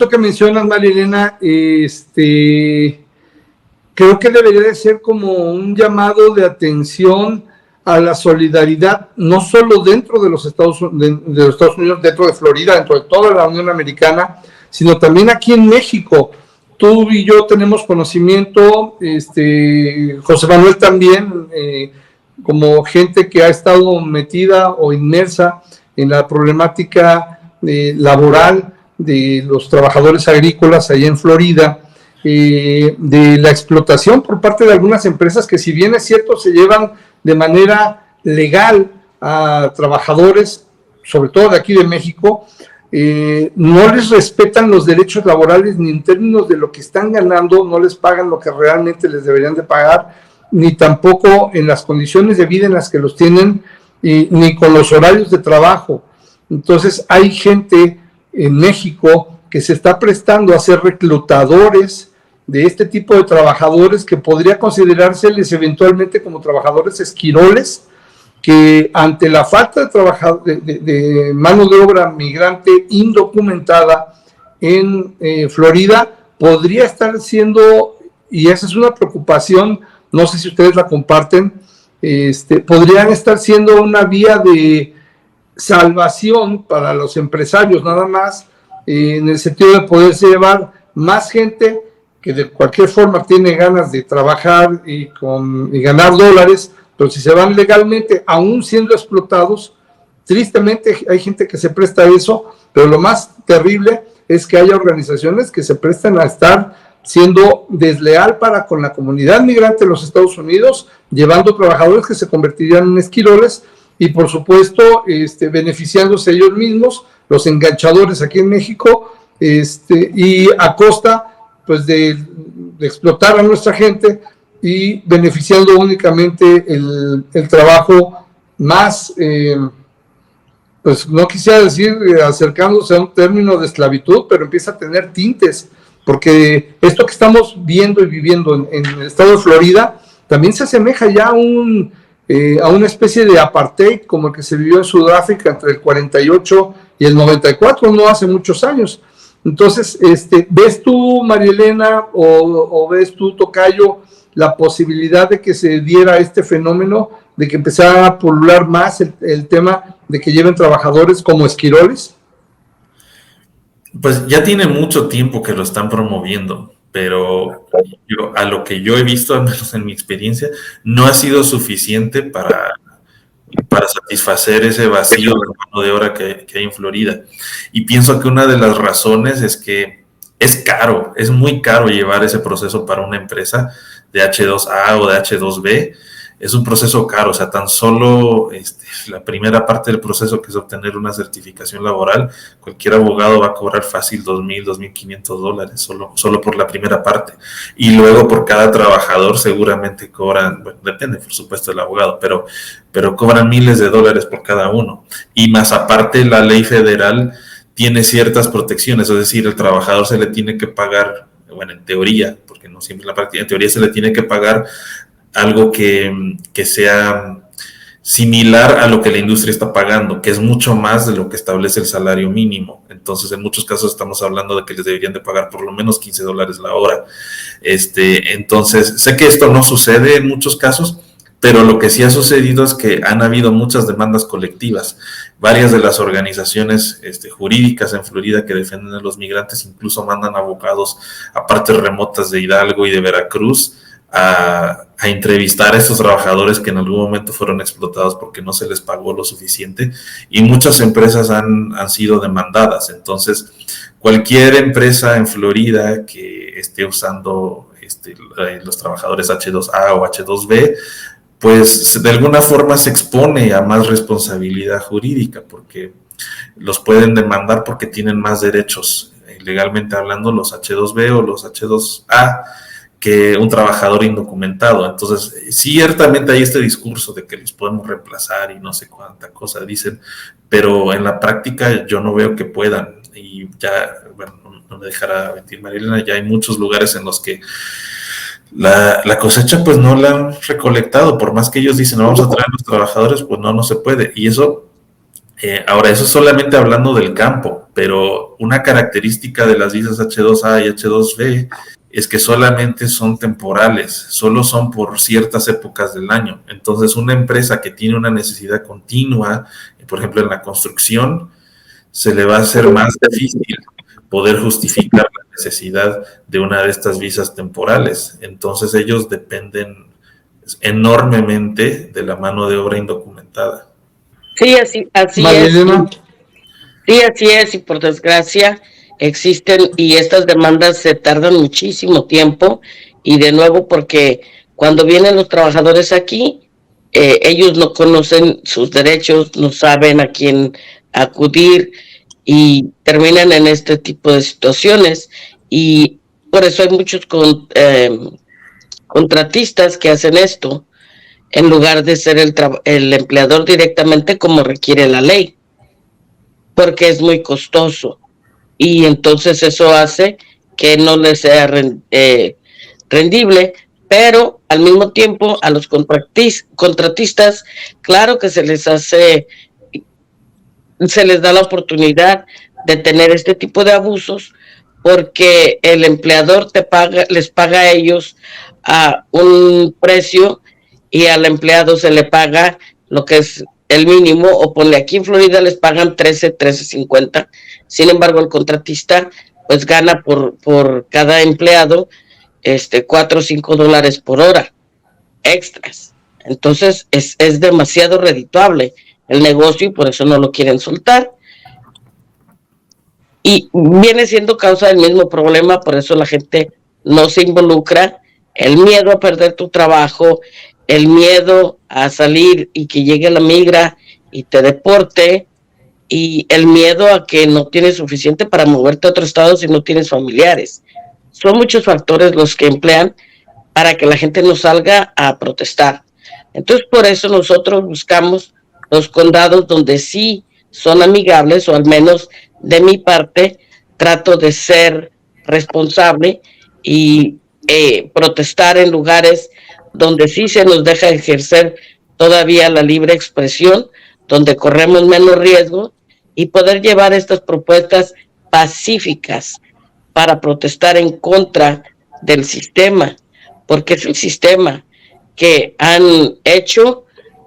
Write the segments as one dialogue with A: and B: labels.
A: que mencionas, Marilena, creo que debería de ser como un llamado de atención a la solidaridad, no solo dentro de los Estados Unidos, dentro de Florida, dentro de toda la Unión Americana, sino también aquí en México. Tú y yo tenemos conocimiento, José Manuel también, como gente que ha estado metida o inmersa en la problemática laboral de los trabajadores agrícolas allá en Florida, de la explotación por parte de algunas empresas que, si bien es cierto, se llevan de manera legal a trabajadores, sobre todo de aquí de México, no les respetan los derechos laborales ni en términos de lo que están ganando, no les pagan lo que realmente les deberían de pagar, ni tampoco en las condiciones de vida en las que los tienen, ni con los horarios de trabajo. Entonces hay gente en México que se está prestando a ser reclutadores de este tipo de trabajadores, que podría considerárseles eventualmente como trabajadores esquiroles, que ante la falta de mano de obra migrante indocumentada en Florida, podría estar siendo, y esa es una preocupación, no sé si ustedes la comparten, podrían estar siendo una vía de salvación para los empresarios nada más, en el sentido de poderse llevar más gente que de cualquier forma tiene ganas de trabajar y ganar dólares, pero si se van legalmente, aún siendo explotados, tristemente hay gente que se presta a eso, pero lo más terrible es que haya organizaciones que se prestan a estar siendo desleal para con la comunidad migrante de los Estados Unidos, llevando trabajadores que se convertirían en esquiroles, y por supuesto beneficiándose ellos mismos, los enganchadores aquí en México, y a costa pues de explotar a nuestra gente y beneficiando únicamente el trabajo más, pues no quisiera decir acercándose a un término de esclavitud, pero empieza a tener tintes, porque esto que estamos viendo y viviendo en el estado de Florida también se asemeja ya a una especie de apartheid como el que se vivió en Sudáfrica entre el 48 y el 94, no hace muchos años. Entonces, ¿ves tú, Marielena, o ves tú, Tocayo, la posibilidad de que se diera este fenómeno, de que empezara a pulular más el tema de que lleven trabajadores como esquiroles?
B: Pues ya tiene mucho tiempo que lo están promoviendo, pero a lo que yo he visto, al menos en mi experiencia, no ha sido suficiente para satisfacer ese vacío de mano de obra que hay en Florida. Y pienso que una de las razones es que es caro, es muy caro llevar ese proceso para una empresa de H2A o de H2B. Es un proceso caro, o sea, tan solo la primera parte del proceso, que es obtener una certificación laboral, cualquier abogado va a cobrar fácil $2,000, $2,500 solo por la primera parte. Y luego por cada trabajador seguramente cobran, bueno, depende por supuesto del abogado, pero cobran miles de dólares por cada uno. Y más aparte, la ley federal tiene ciertas protecciones, es decir, el trabajador se le tiene que pagar, bueno, en teoría, porque no siempre en la práctica, en teoría se le tiene que pagar algo que sea similar a lo que la industria está pagando, que es mucho más de lo que establece el salario mínimo. Entonces, en muchos casos estamos hablando de que les deberían de pagar por lo menos $15 la hora. Entonces, sé que esto no sucede en muchos casos, pero lo que sí ha sucedido es que han habido muchas demandas colectivas. Varias de las organizaciones jurídicas en Florida que defienden a los migrantes incluso mandan abogados a partes remotas de Hidalgo y de Veracruz a entrevistar a esos trabajadores que en algún momento fueron explotados porque no se les pagó lo suficiente, y muchas empresas han sido demandadas. Entonces, cualquier empresa en Florida que esté usando los trabajadores H2A o H2B, pues de alguna forma se expone a más responsabilidad jurídica, porque los pueden demandar porque tienen más derechos, legalmente hablando, los H2B o los H2A, que un trabajador indocumentado. Entonces, ciertamente hay este discurso de que los podemos reemplazar y no sé cuánta cosa dicen, pero en la práctica yo no veo que puedan. Y ya, bueno, no me dejará mentir Marilena, ya hay muchos lugares en los que la cosecha pues no la han recolectado, por más que ellos dicen, no vamos a traer a los trabajadores, pues no se puede. Y eso, ahora, eso solamente hablando del campo, pero una característica de las visas H2A y H2B es que solamente son temporales, solo son por ciertas épocas del año. Entonces, una empresa que tiene una necesidad continua, por ejemplo, en la construcción, se le va a hacer más difícil poder justificar la necesidad de una de estas visas temporales. Entonces, ellos dependen enormemente de la mano de obra indocumentada.
C: Sí, así es. Sí, así es, y por desgracia existen, y estas demandas se tardan muchísimo tiempo, y de nuevo porque cuando vienen los trabajadores aquí, ellos no conocen sus derechos, no saben a quién acudir, y terminan en este tipo de situaciones, y por eso hay muchos contratistas que hacen esto, en lugar de ser el empleador directamente como requiere la ley, porque es muy costoso, y entonces eso hace que no les sea rendible, pero al mismo tiempo a los contratistas, claro que se les da la oportunidad de tener este tipo de abusos, porque el empleador les paga a ellos a un precio, y al empleado se le paga lo que es el mínimo, o ponle aquí en Florida les pagan 13.50. Sin embargo, el contratista pues gana por cada empleado $4 o $5 por hora extras. Entonces es demasiado redituable el negocio, y por eso no lo quieren soltar. Y viene siendo causa del mismo problema, por eso la gente no se involucra. El miedo a perder tu trabajo, el miedo a salir y que llegue la migra y te deporte, y el miedo a que no tienes suficiente para moverte a otro estado si no tienes familiares. Son muchos factores los que emplean para que la gente no salga a protestar. Entonces, por eso nosotros buscamos los condados donde sí son amigables, o al menos de mi parte trato de ser responsable y protestar en lugares donde sí se nos deja ejercer todavía la libre expresión, donde corremos menos riesgo, y poder llevar estas propuestas pacíficas para protestar en contra del sistema, porque es el sistema que han hecho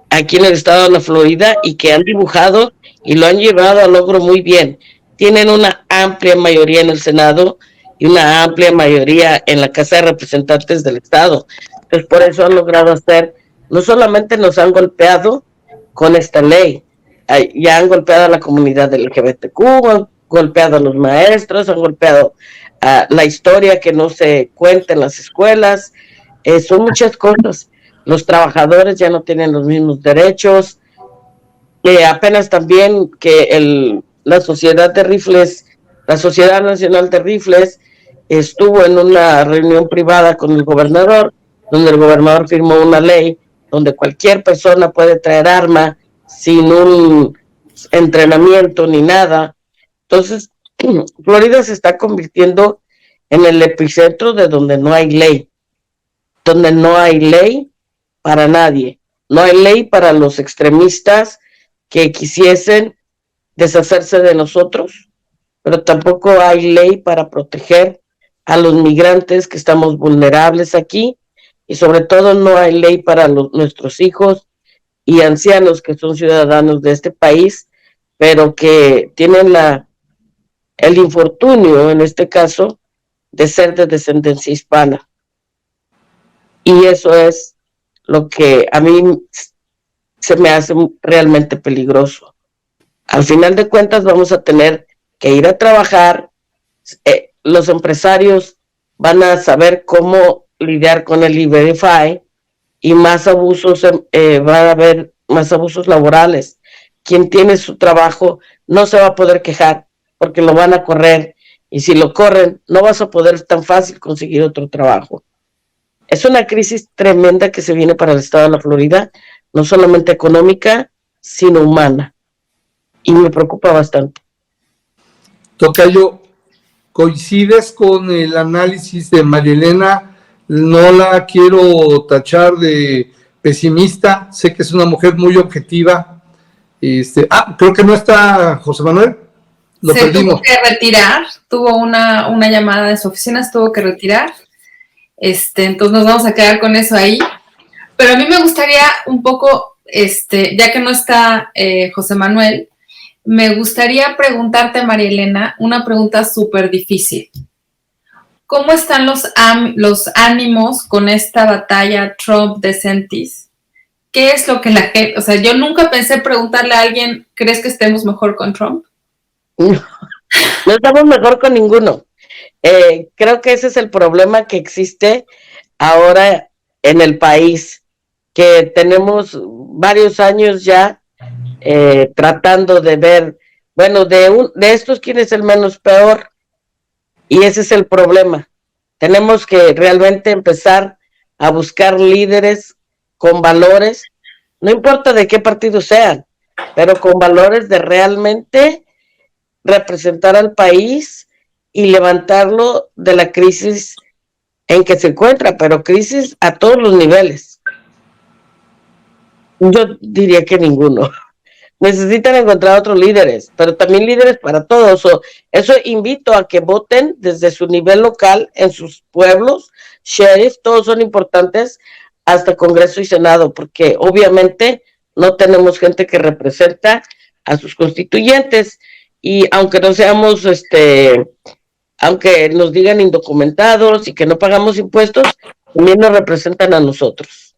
C: aquí en el estado de la Florida y que han dibujado y lo han llevado a logro muy bien. Tienen una amplia mayoría en el Senado y una amplia mayoría en la Casa de Representantes del estado. Entonces, por eso han logrado hacer, no solamente nos han golpeado con esta ley, ya han golpeado a la comunidad del LGBTQ, han golpeado a los maestros, han golpeado a la historia que no se cuenta en las escuelas, son muchas cosas. Los trabajadores ya no tienen los mismos derechos, apenas también que la Sociedad de Rifles, la Sociedad Nacional de Rifles, estuvo en una reunión privada con el gobernador, donde el gobernador firmó una ley donde cualquier persona puede traer arma sin un entrenamiento ni nada. Entonces, Florida se está convirtiendo en el epicentro de donde no hay ley para nadie, no hay ley para los extremistas que quisiesen deshacerse de nosotros, pero tampoco hay ley para proteger a los migrantes que estamos vulnerables aquí, y sobre todo no hay ley para nuestros hijos y ancianos que son ciudadanos de este país, pero que tienen el infortunio, en este caso, de ser de descendencia hispana. Y eso es lo que a mí se me hace realmente peligroso. Al final de cuentas vamos a tener que ir a trabajar, los empresarios van a saber cómo lidiar con el E-Verify, y más abusos, va a haber más abusos laborales. Quien tiene su trabajo no se va a poder quejar porque lo van a correr, y si lo corren no vas a poder tan fácil conseguir otro trabajo. Es una crisis tremenda que se viene para el estado de la Florida, no solamente económica, sino humana, y me preocupa bastante.
A: Tocayo, ¿coincides con el análisis de María Elena? No la quiero tachar de pesimista, sé que es una mujer muy objetiva. Creo que no está José Manuel. Lo perdimos.
D: Tuvo que retirar, tuvo una llamada de su oficina, se tuvo que retirar. Entonces nos vamos a quedar con eso ahí. Pero a mí me gustaría un poco, ya que no está José Manuel, me gustaría preguntarte, María Elena, una pregunta súper difícil. ¿Cómo están los ánimos con esta batalla Trump-DeSantis? ¿Qué es lo que la gente, o sea, yo nunca pensé preguntarle a alguien, ¿crees que estemos mejor con Trump?
C: No estamos mejor con ninguno. Creo que ese es el problema que existe ahora en el país, que tenemos varios años ya tratando de ver, bueno, de estos quién es el menos peor, y ese es el problema. Tenemos que realmente empezar a buscar líderes con valores, no importa de qué partido sean, pero con valores de realmente representar al país y levantarlo de la crisis en que se encuentra, pero crisis a todos los niveles. Yo diría que ninguno. Necesitan encontrar otros líderes, pero también líderes para todos. Eso invito a que voten desde su nivel local, en sus pueblos, sheriffs, todos son importantes, hasta Congreso y Senado, porque obviamente no tenemos gente que representa a sus constituyentes, y aunque no seamos, aunque nos digan indocumentados y que no pagamos impuestos, también nos representan a nosotros.